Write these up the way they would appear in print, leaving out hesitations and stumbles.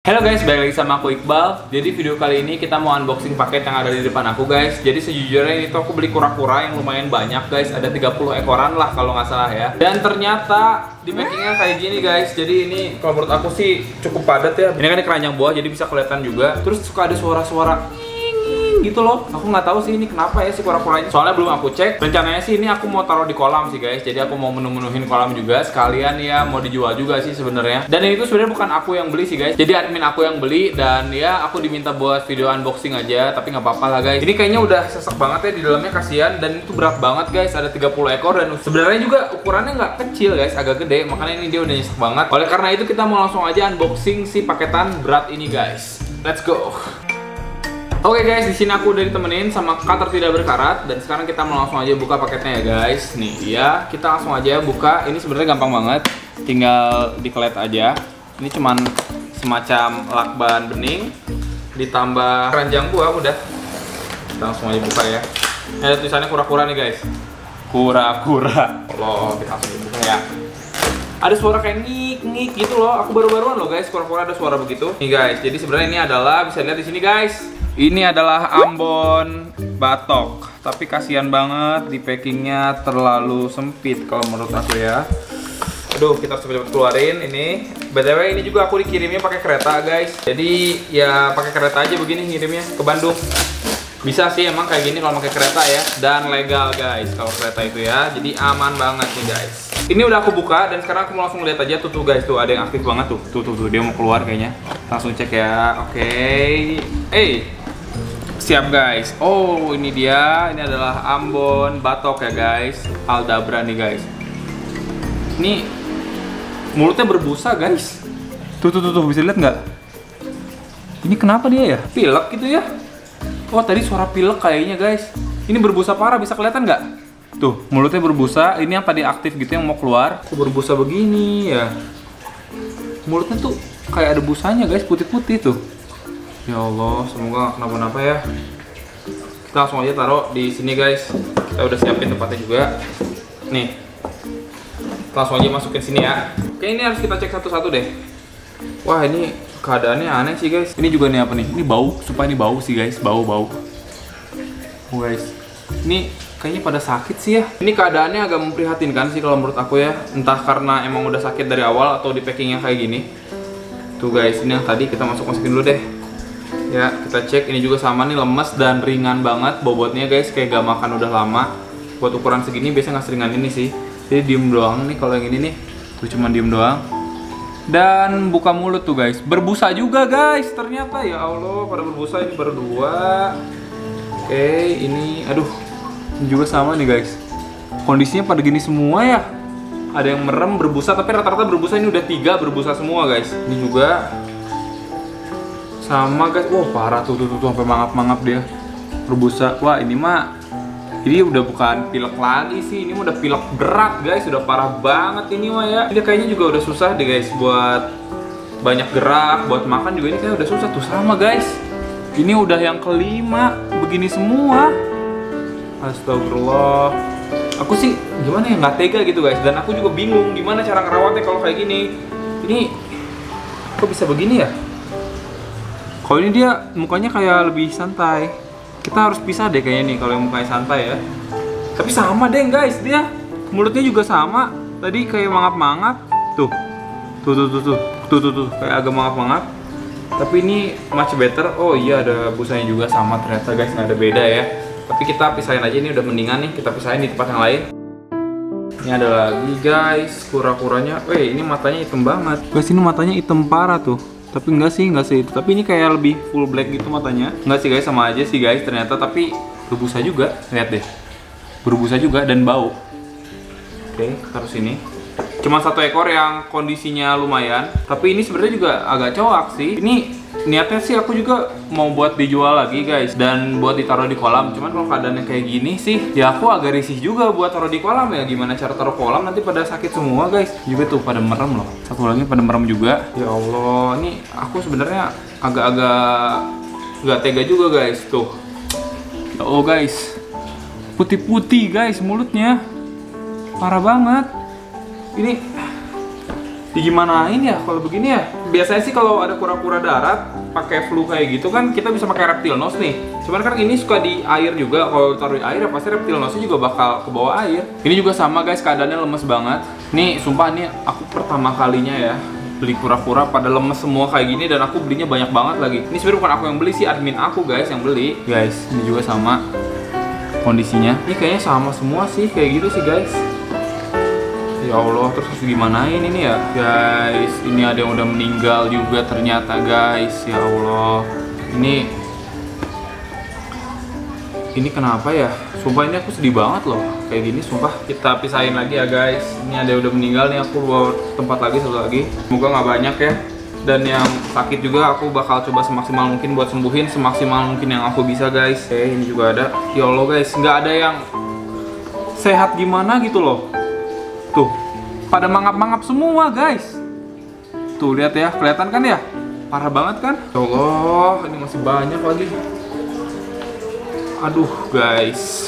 Halo guys, balik lagi sama aku Iqbal. Jadi video kali ini kita mau unboxing paket yang ada di depan aku guys. Jadi sejujurnya ini tuh aku beli kura-kura yang lumayan banyak guys. Ada 30 ekoran lah kalau nggak salah ya. Dan ternyata di packingnya kayak gini guys. Jadi ini kalau menurut aku sih cukup padat ya. Ini kan di keranjang bawah jadi bisa kelihatan juga. Terus suka ada suara-suara gitu loh. Aku nggak tahu sih ini kenapa ya si kura-kuranya. Soalnya belum aku cek. Rencananya sih ini aku mau taruh di kolam sih guys. Jadi aku mau menu-menuhin kolam juga. Sekalian ya mau dijual juga sih sebenarnya. Dan ini tuh sebenarnya bukan aku yang beli sih guys. Jadi admin aku yang beli dan ya aku diminta buat video unboxing aja. Tapi nggak apa-apa lah guys. Ini kayaknya udah sesek banget ya di dalamnya, kasihan. Dan itu berat banget guys. Ada 30 ekor dan sebenarnya juga ukurannya nggak kecil guys, agak gede. Makanya ini dia udah nyesek banget. Oleh karena itu kita mau langsung aja unboxing si paketan berat ini guys. Let's go. Oke guys, di sini aku udah ditemenin sama Cutter Tidak Berkarat dan sekarang kita mau langsung aja buka paketnya ya guys. Nih ya, kita langsung aja buka. Ini sebenarnya gampang banget, tinggal dikelet aja. Ini cuman semacam lakban bening ditambah keranjang buah udah. Kita langsung aja buka ya. Ini ada tulisannya kura-kura nih guys. Kura-kura. Allah, kita langsung buka ya. Ada suara kayak ngik gitu loh. Aku baru-baruan loh guys, kura-kura ada suara begitu. Nih guys, jadi sebenarnya ini adalah, bisa lihat di sini guys. Ini adalah Ambon batok, tapi kasihan banget di packingnya terlalu sempit kalau menurut aku ya. Aduh, kita harus cepet-cepet keluarin ini. BTW ini juga aku dikirimnya pakai kereta guys. Jadi ya pakai kereta aja begini ngirimnya ke Bandung. Bisa sih emang kayak gini kalau pakai kereta ya, dan legal guys kalau kereta itu ya. Jadi aman banget nih guys. Ini udah aku buka dan sekarang aku mau langsung lihat aja tuh guys, tuh ada yang aktif banget tuh. Tuh dia mau keluar kayaknya. Langsung cek ya. Oke. Siap guys. Oh, ini dia. Ini adalah Ambon batok ya guys. Aldabra nih guys. Ini mulutnya berbusa guys. Tuh bisa lihat nggak? Ini kenapa dia ya? Pilek gitu ya? Oh, tadi suara pilek kayaknya guys. Ini berbusa parah, bisa kelihatan nggak? Tuh, mulutnya berbusa. Ini yang tadi aktif gitu yang mau keluar. Kok berbusa begini ya? Mulutnya tuh kayak ada busanya guys, putih-putih tuh. Ya Allah, semoga nggak kenapa-napa ya. Kita langsung aja taruh di sini guys. Kita udah siapin tempatnya juga. Nih, kita langsung aja masukin sini ya. Oke, ini harus kita cek satu-satu deh. Wah, ini keadaannya aneh sih guys. Ini juga nih apa nih? Ini bau, supaya ini bau sih guys, bau. Oh guys, ini kayaknya pada sakit sih ya. Ini keadaannya agak memprihatinkan sih kalau menurut aku ya. Entah karena emang udah sakit dari awal atau di packingnya kayak gini. Tuh guys, ini yang tadi kita masukin dulu deh. Ya, kita cek. Ini juga sama nih, lemes dan ringan banget bobotnya guys. Kayak gak makan udah lama. Buat ukuran segini biasanya gak seringan ini sih. Jadi diem doang nih kalau yang ini nih. Tuh cuma diem doang. Dan buka mulut tuh guys. Berbusa juga guys. Ternyata ya Allah, pada berbusa. Ini baru 2. Oke, ini aduh. Ini juga sama nih guys. Kondisinya pada gini semua ya. Ada yang merem berbusa, tapi rata-rata berbusa ini udah 3 berbusa semua guys. Ini juga sama guys. Wah, parah tuh sampai mangap-mangap dia berbusa. Wah, ini mah ini udah bukan pilek lagi sih, ini udah pilek berat guys. Udah parah banget ini mah ya. Ini kayaknya juga udah susah deh guys buat banyak gerak, buat makan juga ini kayak udah susah tuh. Sama guys, ini udah yang kelima begini semua. Astagfirullah. Aku sih gimana ya, nggak tega gitu guys. Dan aku juga bingung gimana cara ngerawatnya kalau kayak gini. Ini kok bisa begini ya? Kalau ini dia mukanya kayak lebih santai. Kita harus pisah deh kayaknya nih kalau yang mukanya santai ya. Tapi sama deh guys, dia mulutnya juga sama. Tadi kayak mangap-mangap. Tuh kayak agak mangap-mangap. Tapi ini much better. Oh iya, ada busanya juga sama ternyata guys, nggak ada beda ya. Tapi kita pisahin aja, ini udah mendingan nih. Kita pisahin di tempat yang lain. Ini ada lagi guys, kura-kuranya. Ini matanya hitam banget. Guys, ini matanya hitam parah tuh. Tapi enggak sih itu. Tapi ini kayak lebih full black gitu matanya. Enggak sih guys, sama aja sih guys ternyata. Tapi berbusa juga, lihat deh. Berbusa juga dan bau. Oke, taruh sini. Cuma 1 ekor yang kondisinya lumayan. Tapi ini sebenarnya juga agak coak sih. Ini niatnya sih aku juga mau buat dijual lagi guys, dan buat ditaruh di kolam. Cuman kalau keadaannya kayak gini sih, ya aku agak risih juga buat taruh di kolam ya. Gimana cara taruh kolam, nanti pada sakit semua guys. Juga tuh pada merem loh. Satu lagi pada merem juga. Ya Allah, ini aku sebenarnya agak-agak nggak tega juga guys. Tuh. Oh guys, putih-putih guys mulutnya. Parah banget. Ini digimanain ya kalau begini ya. Biasanya sih kalau ada kura-kura darat pakai flu kayak gitu kan kita bisa pakai reptil nose nih. Cuman kan ini suka di air juga. Kalau taruh di air ya pasti reptil nose juga bakal ke bawah air. Ini juga sama guys, keadaannya lemes banget. Nih sumpah nih aku pertama kalinya ya beli kura-kura pada lemes semua kayak gini, dan aku belinya banyak banget lagi. Ini sebenarnya bukan aku yang beli sih, admin aku guys yang beli. Guys, ini juga sama kondisinya. Ini kayaknya sama semua sih kayak gitu sih guys. Ya Allah, terus harus gimanain ini ya guys. Ini ada yang udah meninggal juga ternyata guys. Ya Allah, ini kenapa ya? Sumpah ini aku sedih banget loh kayak gini, sumpah. Kita pisahin lagi ya guys. Ini ada yang udah meninggal nih, aku bawa tempat lagi, satu lagi. Semoga nggak banyak ya. Dan yang sakit juga aku bakal coba semaksimal mungkin buat sembuhin semaksimal mungkin yang aku bisa guys. Oke, ini juga ada. Ya Allah guys, nggak ada yang sehat gimana gitu loh. Tuh, pada mangap-mangap semua guys. Tuh lihat ya, kelihatan kan ya? Parah banget kan? Ya Allah, ini masih banyak lagi. Aduh guys,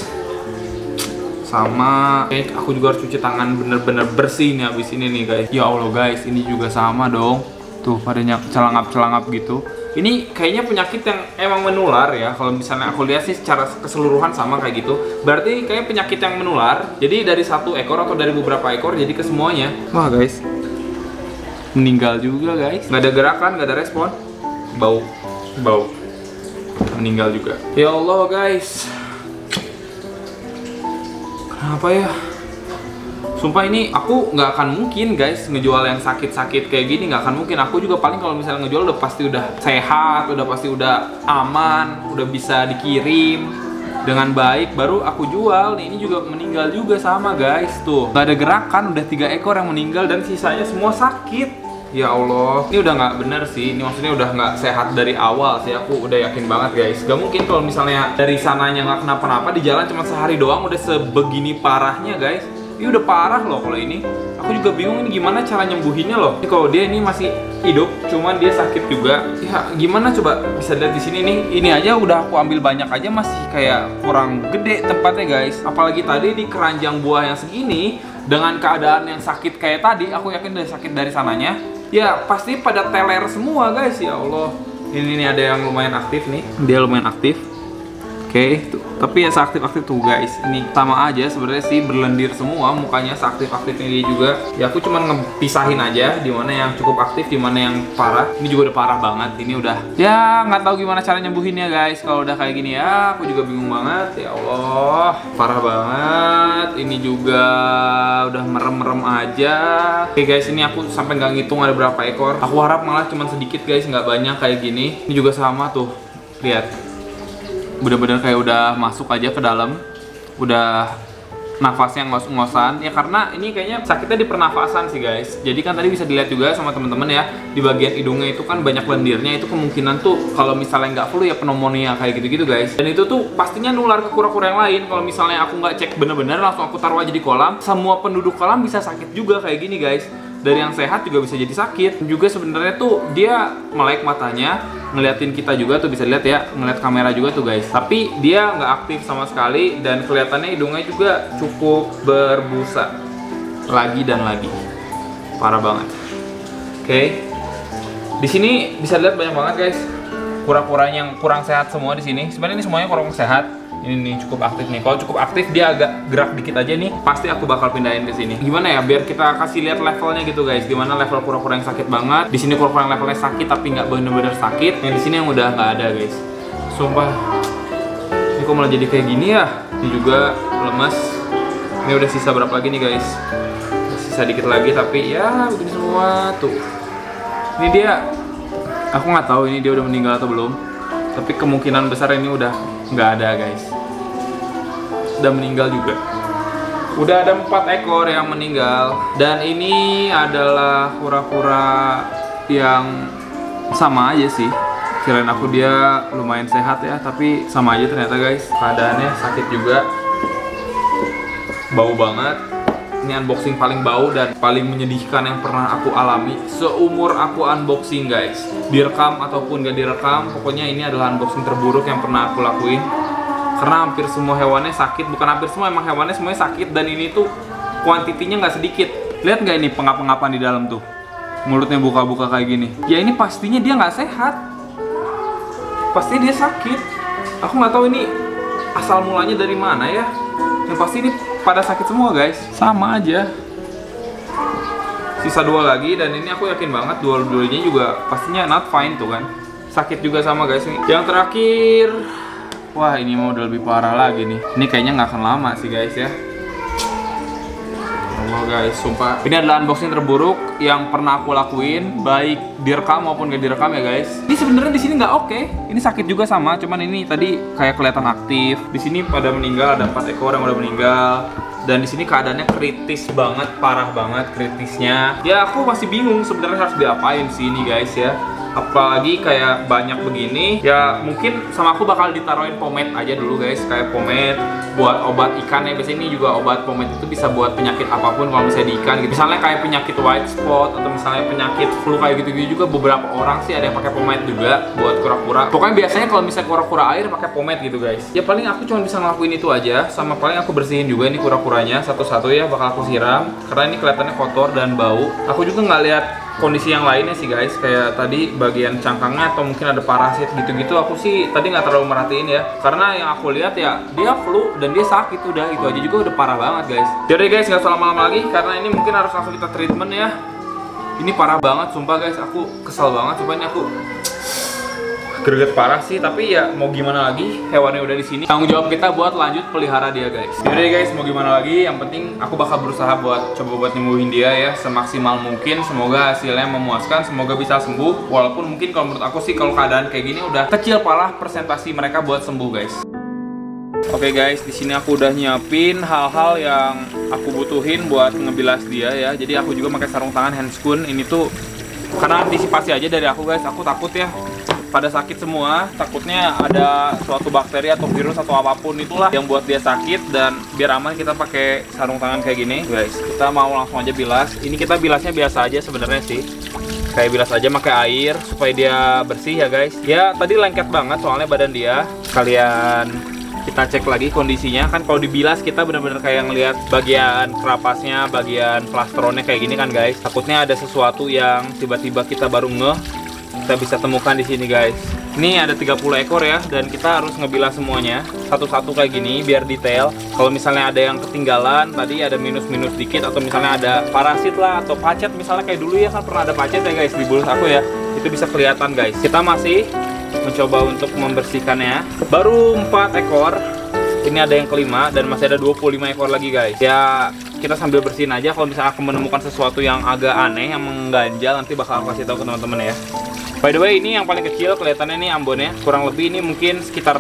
sama. Aku juga harus cuci tangan bener-bener bersih nih abis ini nih guys. Ya Allah guys, ini juga sama dong. Tuh pada celangap-celangap gitu. Ini kayaknya penyakit yang emang menular ya. Kalau misalnya aku lihat sih secara keseluruhan sama kayak gitu. Berarti kayak penyakit yang menular. Jadi dari satu ekor atau dari beberapa ekor jadi ke semuanya. Wah guys, meninggal juga guys. Nggak ada gerakan, nggak ada respon. Bau. Meninggal juga. Ya Allah guys, kenapa ya? Sumpah ini aku nggak akan mungkin guys ngejual yang sakit-sakit kayak gini, nggak akan mungkin. Aku juga paling kalau misalnya ngejual udah pasti udah sehat, udah pasti udah aman, udah bisa dikirim dengan baik baru aku jual. Nih, ini juga meninggal juga sama guys. Tuh nggak ada gerakan, udah 3 ekor yang meninggal dan sisanya semua sakit. Ya Allah, ini udah nggak bener sih. Ini maksudnya udah nggak sehat dari awal sih. Aku udah yakin banget guys. Gak mungkin kalau misalnya dari sananya nggak kenapa-napa, di jalan cuma sehari doang udah sebegini parahnya guys. Ini udah parah loh kalau ini. Aku juga bingung ini gimana cara nyembuhinnya loh. Ini kalau dia ini masih hidup, cuman dia sakit juga. Ya gimana coba, bisa lihat di sini nih. Ini aja udah aku ambil banyak aja masih kayak kurang gede tempatnya guys. Apalagi tadi di keranjang buah yang segini dengan keadaan yang sakit kayak tadi, aku yakin udah sakit dari sananya. Ya pasti pada teler semua guys. Ya Allah, ini ada yang lumayan aktif nih. Dia lumayan aktif. Oke, tuh. Tapi ya seaktif-aktif tuh guys. Ini sama aja sebenarnya sih, berlendir semua mukanya seaktif-aktifnya dia juga. Ya aku cuma ngepisahin aja di mana yang cukup aktif, di mana yang parah. Ini juga udah parah banget. Ini udah ya nggak tahu gimana cara nyembuhinnya guys. Kalau udah kayak gini ya, aku juga bingung banget. Ya Allah, parah banget. Ini juga udah merem-merem aja. Oke guys, ini aku sampai nggak ngitung ada berapa ekor. Aku harap malah cuma sedikit guys, nggak banyak kayak gini. Ini juga sama tuh, lihat. Bener-bener kayak udah masuk aja ke dalam, udah nafasnya ngos-ngosan ya, karena ini kayaknya sakitnya di pernafasan sih guys. Jadi kan tadi bisa dilihat juga sama teman-teman ya, di bagian hidungnya itu kan banyak lendirnya. Itu kemungkinan tuh kalau misalnya nggak flu ya pneumonia kayak gitu-gitu guys. Dan itu tuh pastinya nular ke kura-kura yang lain. Kalau misalnya aku nggak cek bener-bener, langsung aku taruh aja di kolam, semua penduduk kolam bisa sakit juga kayak gini guys. Dari yang sehat juga bisa jadi sakit. Juga sebenarnya tuh dia melek matanya, ngeliatin kita juga tuh, bisa lihat ya, ngeliat kamera juga tuh guys. Tapi dia nggak aktif sama sekali dan kelihatannya hidungnya juga cukup berbusa lagi dan lagi. Parah banget. Oke. Di sini bisa lihat banyak banget guys kura-kura yang kurang sehat semua di sini. Sebenarnya ini semuanya kurang sehat. Ini nih cukup aktif nih. Kalau cukup aktif dia agak gerak dikit aja nih, pasti aku bakal pindahin ke sini. Gimana ya biar kita kasih lihat levelnya gitu guys. Gimana level kura-kura yang sakit banget. Di sini kura-kura yang levelnya sakit tapi nggak bener-bener sakit. Yang di sini yang udah nggak ada guys. Sumpah. Ini kok malah jadi kayak gini ya. Ini juga lemas. Ini udah sisa berapa lagi nih guys? Sisa dikit lagi tapi ya begini semua tuh. Ini dia. Aku nggak tahu ini dia udah meninggal atau belum. Tapi kemungkinan besar ini udah nggak ada guys. Udah meninggal juga. Udah ada 4 ekor yang meninggal. Dan ini adalah kura-kura yang sama aja sih. Kirain aku dia lumayan sehat ya, tapi sama aja ternyata guys. Keadaannya sakit juga. Bau banget. Ini unboxing paling bau dan paling menyedihkan yang pernah aku alami seumur aku unboxing guys. Direkam ataupun gak direkam, pokoknya ini adalah unboxing terburuk yang pernah aku lakuin. Karena hampir semua hewannya sakit, bukan hampir semua, emang hewannya semuanya sakit. Dan ini tuh kuantitinya nggak sedikit. Lihat nggak ini pengap-pengapan di dalam tuh? mulutnya buka-buka kayak gini. Ya ini pastinya dia nggak sehat. Pastinya dia sakit. Aku nggak tahu ini asal mulanya dari mana ya. Yang pasti ini pada sakit semua guys. Sama aja. Sisa 2 lagi dan ini aku yakin banget dua-duanya juga pastinya not fine tuh kan. Sakit juga sama guys nih. Yang terakhir, wah ini mau udah lebih parah lagi nih. Ini kayaknya nggak akan lama sih guys ya. Allah guys, sumpah. Ini adalah unboxing terburuk yang pernah aku lakuin, baik direkam maupun gak direkam ya guys. Ini sebenarnya di sini nggak oke. Ini sakit juga sama, cuman ini tadi kayak kelihatan aktif. Di sini pada meninggal, ada 4 ekor yang udah meninggal. Dan di sini keadaannya kritis banget, parah banget kritisnya. Ya aku masih bingung sebenarnya harus diapain sih ini guys ya. Apalagi kayak banyak begini, ya mungkin sama aku bakal ditaruhin pomade aja dulu guys, kayak pomade buat obat ikan ya. Biasanya ini juga obat pomade itu bisa buat penyakit apapun kalau misalnya di ikan gitu. Misalnya kayak penyakit white spot atau misalnya penyakit flu kayak gitu-gitu juga beberapa orang sih ada yang pakai pomade juga buat kura-kura. Pokoknya biasanya kalau misalnya kura-kura air pakai pomade gitu guys. Ya paling aku cuma bisa ngelakuin itu aja, sama paling aku bersihin juga ini kura-kuranya satu-satu ya, bakal aku siram karena ini kelihatannya kotor dan bau. Aku juga nggak lihat kondisi yang lainnya sih guys, kayak tadi bagian cangkangnya atau mungkin ada parasit gitu-gitu. Aku sih tadi nggak terlalu merhatiin ya, karena yang aku lihat ya dia flu dan dia sakit, udah itu aja juga udah parah banget guys. Jadi guys nggak usah lama-lama lagi karena ini mungkin harus langsung kita treatment ya. Ini parah banget sumpah guys, aku kesal banget. Coba ini aku greget parah sih, tapi ya mau gimana lagi, hewannya udah di sini. Tanggung jawab kita buat lanjut pelihara dia guys. Jadi guys mau gimana lagi, yang penting aku bakal berusaha buat coba buat nyembuhin dia ya semaksimal mungkin. Semoga hasilnya memuaskan, semoga bisa sembuh. Walaupun mungkin kalau menurut aku sih kalau keadaan kayak gini udah kecil parah persentasi mereka buat sembuh guys. Oke guys, di sini aku udah nyiapin hal-hal yang aku butuhin buat ngebilas dia ya. Jadi aku juga pakai sarung tangan handscoon. Ini tuh karena antisipasi aja dari aku guys. Aku takut ya pada sakit semua, takutnya ada suatu bakteri atau virus atau apapun itulah yang buat dia sakit. Dan biar aman kita pakai sarung tangan kayak gini guys. Kita mau langsung aja bilas. Ini kita bilasnya biasa aja sebenarnya sih, kayak bilas aja pakai air supaya dia bersih ya guys. Ya tadi lengket banget soalnya badan dia. Kalian kita cek lagi kondisinya kan, kalau dibilas kita bener-bener kayak ngelihat bagian kerapasnya, bagian plastronnya kayak gini kan guys. Takutnya ada sesuatu yang tiba-tiba kita baru kita bisa temukan di sini guys. Ini ada 30 ekor ya, dan kita harus ngebilas semuanya satu-satu kayak gini biar detail. Kalau misalnya ada yang ketinggalan tadi, ada minus-minus dikit atau misalnya ada parasit lah atau pacet misalnya kayak dulu ya kan pernah ada pacet ya guys di bulus aku ya, itu bisa kelihatan guys. Kita masih mencoba untuk membersihkannya. Baru 4 ekor. Ini ada yang kelima dan masih ada 25 ekor lagi guys. Ya kita sambil bersihin aja. Kalau misalnya aku menemukan sesuatu yang agak aneh, yang mengganjal, nanti bakal aku kasih tahu ke teman-teman ya. By the way, ini yang paling kecil kelihatannya nih ambonnya. Kurang lebih ini mungkin sekitar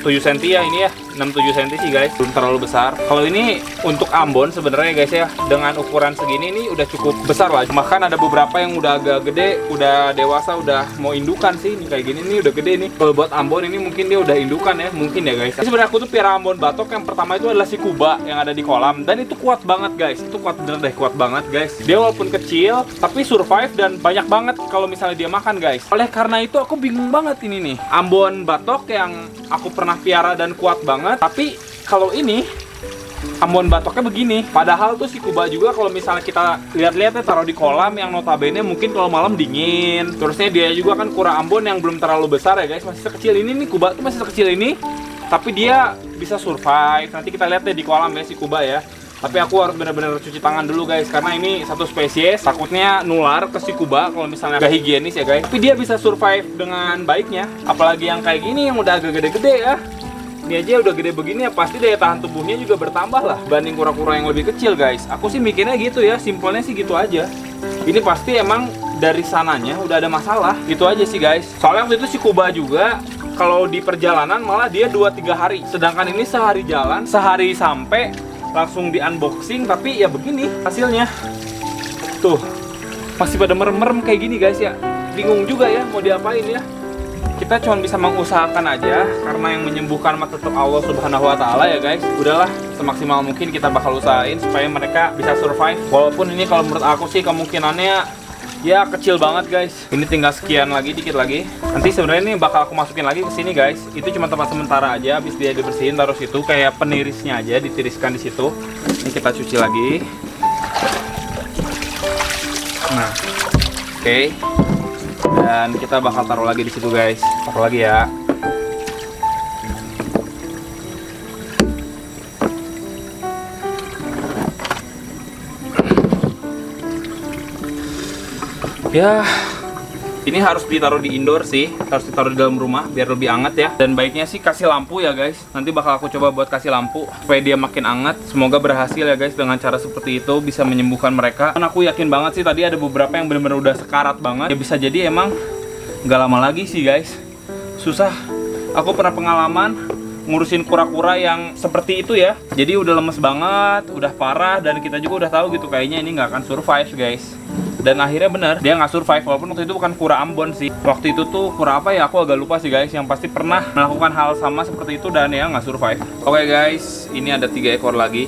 7 cm ya ini ya, 6-7 cm sih guys, belum terlalu besar. Kalau ini untuk ambon sebenarnya guys ya, dengan ukuran segini ini udah cukup besar lah. Bahkan ada beberapa yang udah agak gede, udah dewasa, udah mau indukan sih. Ini kayak gini nih udah gede nih. Kalau buat ambon ini mungkin dia udah indukan ya, mungkin ya guys. Sebenarnya aku tuh piara ambon batok yang pertama itu adalah si Kuba yang ada di kolam, dan itu kuat banget guys. Itu kuat bener deh, kuat banget guys. Dia walaupun kecil tapi survive dan banyak banget kalau misalnya dia makan guys. Oleh karena itu aku bingung banget ini nih, ambon batok yang aku pernah piara dan kuat banget, tapi kalau ini ambon batoknya begini. Padahal tuh si Kuba juga kalau misalnya kita lihat-lihat ya taruh di kolam yang notabene mungkin kalau malam dingin. Terusnya dia juga kan kura ambon yang belum terlalu besar ya guys, masih sekecil ini nih. Kuba tuh masih sekecil ini, tapi dia bisa survive. Nanti kita lihat deh di kolam ya si Kuba ya. Tapi aku harus benar-benar cuci tangan dulu guys, karena ini satu spesies, takutnya nular ke si Kuba kalau misalnya gak higienis ya guys. Tapi dia bisa survive dengan baiknya. Apalagi yang kayak gini yang udah agak gede-gede ya. Ini aja udah gede begini ya, pasti daya tahan tubuhnya juga bertambah lah banding kura-kura yang lebih kecil guys. Aku sih mikirnya gitu ya, simpelnya sih gitu aja. Ini pasti emang dari sananya udah ada masalah, gitu aja sih guys. Soalnya waktu itu si Kuba juga kalau di perjalanan malah dia 2-3 hari. Sedangkan ini sehari jalan, sehari sampai langsung di unboxing, tapi ya begini hasilnya. Tuh, masih pada merem-merem kayak gini guys ya. Bingung juga ya mau diapain ya. Kita cuma bisa mengusahakan aja, karena yang menyembuhkan mah tetap Allah Subhanahu wa Ta'ala ya guys. Udahlah, semaksimal mungkin kita bakal usahain supaya mereka bisa survive. Walaupun ini kalau menurut aku sih kemungkinannya ya kecil banget guys. Ini tinggal sekian lagi, dikit lagi. Nanti sebenarnya ini bakal aku masukin lagi ke sini guys. Itu cuma tempat sementara aja, habis dia dibersihin taruh situ, kayak penirisnya aja ditiriskan di situ. Ini kita cuci lagi. Nah, Oke. Dan kita bakal taruh lagi di situ guys. Taruh lagi ya. Ya, ini harus ditaruh di indoor sih, harus ditaruh di dalam rumah biar lebih hangat ya. Dan baiknya sih kasih lampu ya guys. Nanti bakal aku coba buat kasih lampu supaya dia makin hangat. Semoga berhasil ya guys dengan cara seperti itu bisa menyembuhkan mereka. Dan aku yakin banget sih tadi ada beberapa yang benar-benar udah sekarat banget. Ya bisa jadi emang nggak lama lagi sih guys. Susah. Aku pernah pengalaman ngurusin kura-kura yang seperti itu ya. Jadi udah lemes banget, udah parah, dan kita juga udah tahu gitu kayaknya ini nggak akan survive guys. Dan akhirnya bener, dia nggak survive, walaupun waktu itu bukan kura Ambon sih. Waktu itu tuh kura apa ya, aku agak lupa sih guys. Yang pasti pernah melakukan hal sama seperti itu dan ya nggak survive. Oke guys, ini ada 3 ekor lagi.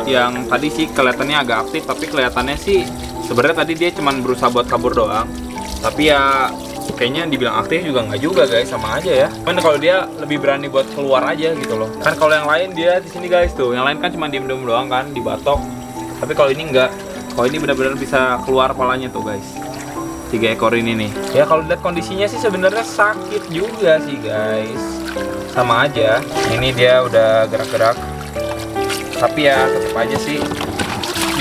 Yang tadi sih kelihatannya agak aktif, tapi kelihatannya sih sebenarnya tadi dia cuma berusaha buat kabur doang. Tapi ya kayaknya dibilang aktif juga nggak juga guys, sama aja ya. Cuman kalau dia lebih berani buat keluar aja gitu loh. Kan kalau yang lain dia di sini guys tuh, yang lain kan cuma diem-diem doang kan, dibatok. Tapi kalau ini enggak. Kalau ini benar-benar bisa keluar kepalanya tuh guys. 3 ekor ini nih. Ya kalau lihat kondisinya sih sebenarnya sakit juga sih guys. Sama aja. Ini dia udah gerak-gerak. Tapi ya tetap aja sih.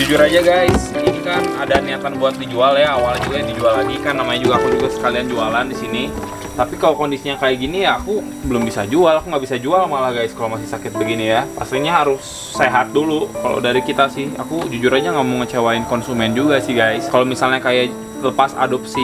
Jujur aja guys, ini kan ada niatan buat dijual ya. Awalnya juga dijual lagi kan, namanya juga aku juga sekalian jualan di sini. Tapi kalau kondisinya kayak gini ya aku belum bisa jual, aku nggak bisa jual malah guys kalau masih sakit begini ya. Pastinya harus sehat dulu. Kalau dari kita sih, aku jujur aja nggak mau ngecewain konsumen juga sih guys. Kalau misalnya kayak lepas adopsi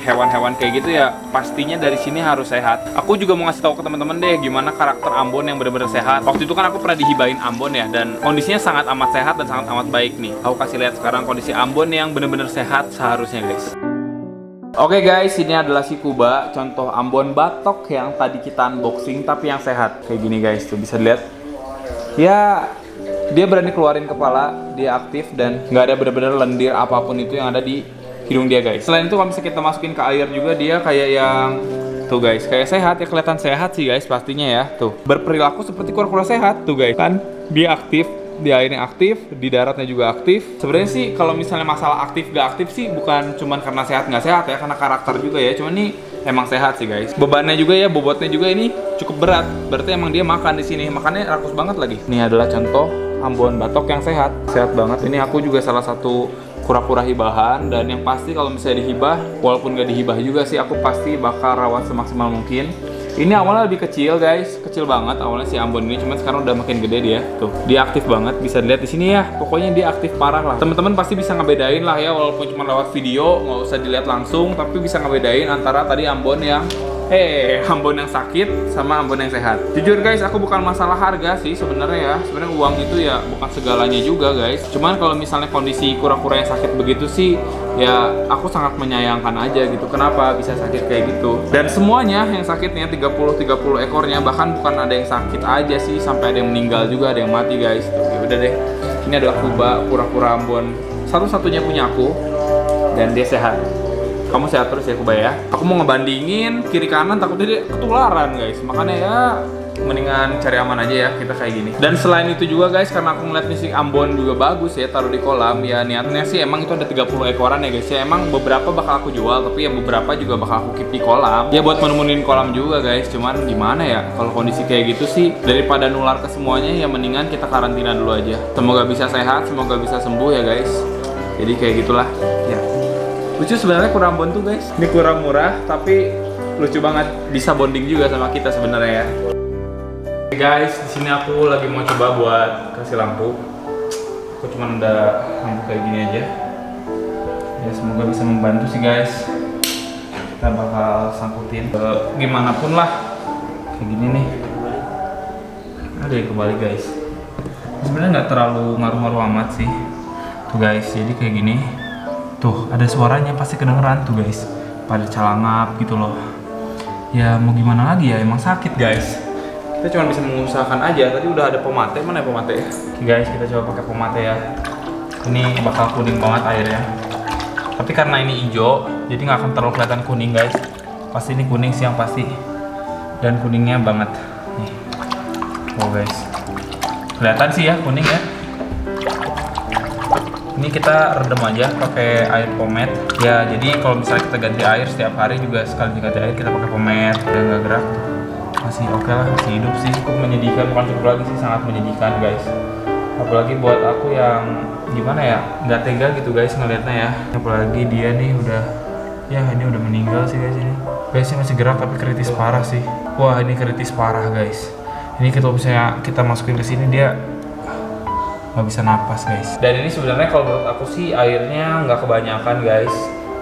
hewan-hewan kayak gitu ya, pastinya dari sini harus sehat. Aku juga mau ngasih tahu ke teman-teman deh gimana karakter Ambon yang benar-benar sehat. Waktu itu kan aku pernah dihibahin Ambon ya, dan kondisinya sangat amat sehat dan sangat amat baik nih. Aku kasih lihat sekarang kondisi Ambon yang benar-benar sehat seharusnya guys. Oke guys, ini adalah si Kuba, contoh Ambon batok yang tadi kita unboxing tapi yang sehat. Kayak gini guys, tuh bisa dilihat. Ya, dia berani keluarin kepala, dia aktif dan nggak ada bener-bener lendir apapun itu yang ada di hidung dia guys. Selain itu kalau misalnya kita masukin ke air juga dia kayak yang tuh guys, kayak sehat ya, kelihatan sehat sih guys pastinya ya. Tuh, berperilaku seperti kura-kura sehat tuh guys. Kan dia aktif. Di airnya aktif, di daratnya juga aktif. Sebenarnya sih kalau misalnya masalah aktif gak aktif sih bukan cuman karena sehat nggak sehat ya, karena karakter juga ya. Cuman ini emang sehat sih guys. Bebannya juga ya, bobotnya juga ini cukup berat. Berarti emang dia makan di sini, makannya rakus banget lagi. Ini adalah contoh Ambon batok yang sehat, sehat banget. Ini aku juga salah satu kura-kura hibahan, dan yang pasti kalau misalnya dihibah, walaupun gak dihibah juga sih, aku pasti bakal rawat semaksimal mungkin. Ini awalnya lebih kecil guys, kecil banget awalnya si Ambon ini, cuman sekarang udah makin gede dia. Tuh, dia aktif banget, bisa dilihat di sini ya. Pokoknya dia aktif parah lah. Teman-teman pasti bisa ngebedain lah ya, walaupun cuma lewat video, nggak usah dilihat langsung, tapi bisa ngebedain antara tadi Ambon yang Ambon yang sakit sama Ambon yang sehat. Jujur guys, aku bukan masalah harga sih sebenarnya ya. Sebenarnya uang itu ya bukan segalanya juga guys. Cuman kalau misalnya kondisi kura-kura yang sakit begitu sih, ya aku sangat menyayangkan aja gitu. Kenapa bisa sakit kayak gitu? Dan semuanya yang sakitnya 30 ekornya, bahkan bukan ada yang sakit aja sih, sampai ada yang meninggal juga, ada yang mati guys. Tuh, ya udah deh. Ini adalah Kuba, kura-kura Ambon satu-satunya punya aku, dan dia sehat. Kamu sehat terus ya Kuba ya. Aku mau ngebandingin kiri kanan, takutnya dia ketularan guys. Makanya ya mendingan cari aman aja ya kita kayak gini. Dan selain itu juga guys, karena aku ngeliat nih si Ambon juga bagus ya, taruh di kolam. Ya niatnya sih emang itu ada 30 ekoran ya guys ya. Emang beberapa bakal aku jual, tapi ya beberapa juga bakal aku keep di kolam. Ya buat menemunin kolam juga guys. Cuman gimana ya, kalau kondisi kayak gitu sih, daripada nular ke semuanya ya mendingan kita karantina dulu aja. Semoga bisa sehat, semoga bisa sembuh ya guys. Jadi kayak gitulah ya. Lucu sebenarnya kura Ambon tuh guys. Ini kura murah tapi lucu banget, bisa bonding juga sama kita sebenarnya ya. Oke guys, di sini aku lagi mau coba buat kasih lampu. Aku cuma udah lampu kayak gini aja. Ya semoga bisa membantu sih guys. Kita bakal sangkutin gimana pun lah. Kayak gini nih. Ada yang kebalik guys. Sebenarnya nggak terlalu ngaruh-ngaruh amat sih. Tuh guys, jadi kayak gini. Tuh, ada suaranya pasti kedengeran tuh guys. Pada calangap gitu loh. Ya mau gimana lagi ya, emang sakit guys. Kita cuma bisa mengusahakan aja. Tadi udah ada pemate, mana ya pemate ya? Oke guys, kita coba pakai pemate ya. Ini bakal kuning banget airnya. Tapi karena ini hijau, jadi nggak akan terlalu kelihatan kuning guys. Pasti ini kuning sih yang pasti. Dan kuningnya banget. Nih. Oh guys. Kelihatan sih ya kuning ya. Ini kita rendam aja pakai air pomade. Ya, jadi kalau misalnya kita ganti air setiap hari juga sekali ganti air kita pakai pomade. Udah nggak gerak, masih oke lah, masih hidup sih. Cukup menyedihkan, bukan cukup lagi sih, sangat menyedihkan guys. Apalagi buat aku yang gimana ya, nggak tega gitu guys ngelihatnya ya. Apalagi dia nih udah, ya ini udah meninggal sih guys ini. Guys ini masih gerak tapi kritis parah sih. Wah ini kritis parah guys. Ini kalau misalnya kita masukin ke sini dia nggak bisa napas guys. Dan ini sebenarnya kalau menurut aku sih airnya nggak kebanyakan guys,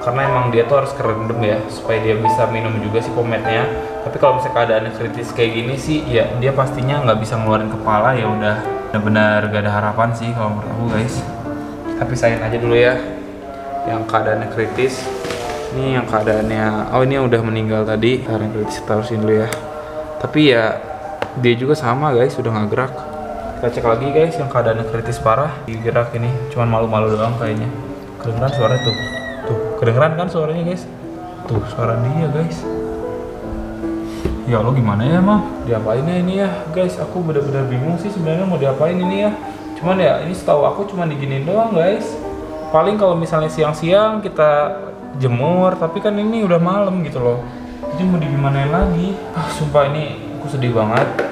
karena emang dia tuh harus kerendam ya supaya dia bisa minum juga si pomade-nya. Tapi kalau misalnya keadaannya kritis kayak gini sih ya dia pastinya nggak bisa ngeluarin kepala, ya udah benar-benar gak ada harapan sih kalau menurut aku guys. Tapi sayin aja dulu ya yang keadaannya kritis. Ini yang keadaannya, oh ini yang udah meninggal tadi, karena kritis kita harusin dulu ya. Tapi ya dia juga sama guys, udah nggak gerak. Kita cek lagi guys yang keadaannya kritis parah. Gerak ini cuman malu-malu doang kayaknya. Kedengeran suara tuh. Tuh, kedengeran kan suaranya guys? Tuh, suara dia guys. Ya lo gimana ya emang? Diapainnya ini ya guys? Aku bener-bener bingung sih sebenarnya mau diapain ini ya. Cuman ya ini setahu aku cuma diginiin doang guys. Paling kalau misalnya siang-siang kita jemur, tapi kan ini udah malam gitu loh. Jadi mau digimanain lagi? Sumpah ini aku sedih banget.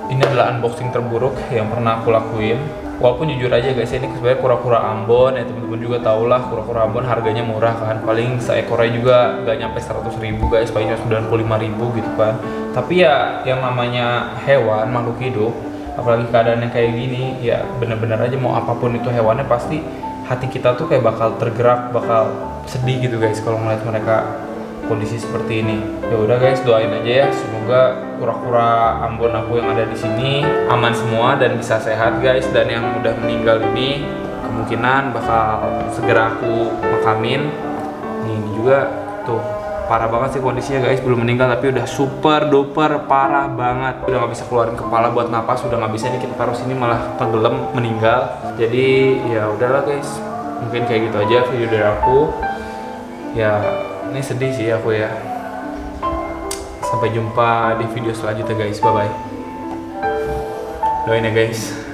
Ini adalah unboxing terburuk yang pernah aku lakuin. Walaupun jujur aja guys, ini sebenarnya kura-kura Ambon ya, teman-teman juga tau lah kura-kura Ambon harganya murah kan. Paling seekornya juga gak nyampe 100.000 guys, paling 95.000 gitu kan. Tapi ya yang namanya hewan, makhluk hidup, apalagi keadaannya kayak gini, ya bener-bener aja mau apapun itu hewannya pasti hati kita tuh kayak bakal tergerak, bakal sedih gitu guys kalau ngeliat mereka kondisi seperti ini. Ya udah guys, doain aja ya semoga kura-kura Ambon aku yang ada di sini aman semua dan bisa sehat guys. Dan yang udah meninggal ini kemungkinan bakal segera aku makamin. Ini juga tuh parah banget sih kondisinya guys, belum meninggal tapi udah super duper parah banget. Udah nggak bisa keluarin kepala buat napas, udah nggak bisa. Ini kita taruh sini malah tenggelam meninggal. Jadi ya udahlah guys, mungkin kayak gitu aja video dari aku. Ya ini sedih sih aku ya. Sampai jumpa di video selanjutnya guys, bye bye. Doain ya guys.